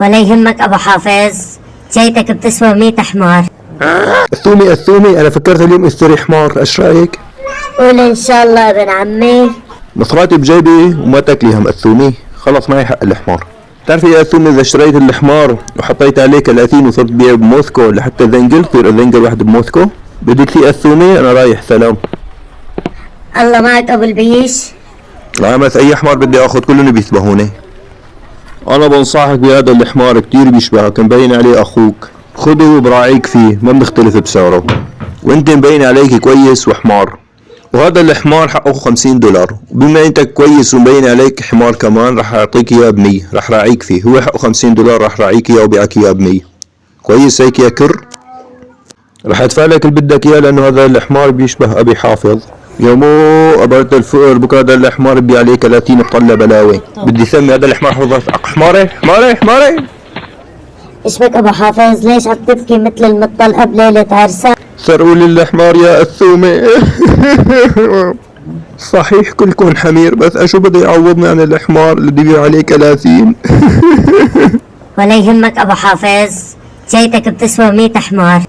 ولا يهمك ابو حافظ، جيتك بتسوى 100 حمار. الثومي انا فكرت اليوم اشتري حمار، ايش رايك؟ قول ان شاء الله يا ابن عمي. مصراتي بجيبي وما تاكلي هم الثومي، خلص معي حق الحمار. بتعرفي يا الثومي اذا اشتريت الحمار وحطيت عليه 30 وصرت بيع بموسكو لحتى ذنجل تصير ذنجل واحد بموسكو، بدك فيه الثومي انا رايح سلام. الله معك ابو البيش. لا بس اي حمار بدي اخذ كلهم بيشبهوني. انا بنصحك بهذا الحمار كتير بيشبهك، مبين عليه اخوك، خده وبراعيك فيه ما بنختلف بسعره، وانت مبين عليك كويس وحمار. وهذا الحمار حقه 50$، وبما انت كويس ومبين عليك حمار كمان رح اعطيك اياه ب100، رح راعيك فيه، هو حقه 50$، رح راعيك اياه وبيعك اياه ب100. كويس هيك يا كر؟ رح ادفع لك اللي بدك اياه لانه هذا الحمار بيشبه ابي حافظ. يا مو ابرد الفقر، بكره هذا الحمار بي عليه 30 بطلع بلاوي، بدي سمي هذا الحمار حماري حماري حماري. ايش بك ابو حافظ؟ ليش عم تبكي مثل المطلقه بليله عرسان؟ سرقوا لي الحمار يا الثومي. صحيح كلكم حمير، بس اشو بده يعوضني عن الحمار اللي بدي يبيع عليه 30. ولا يهمك ابو حافظ، جيتك بتسوى 100 حمار.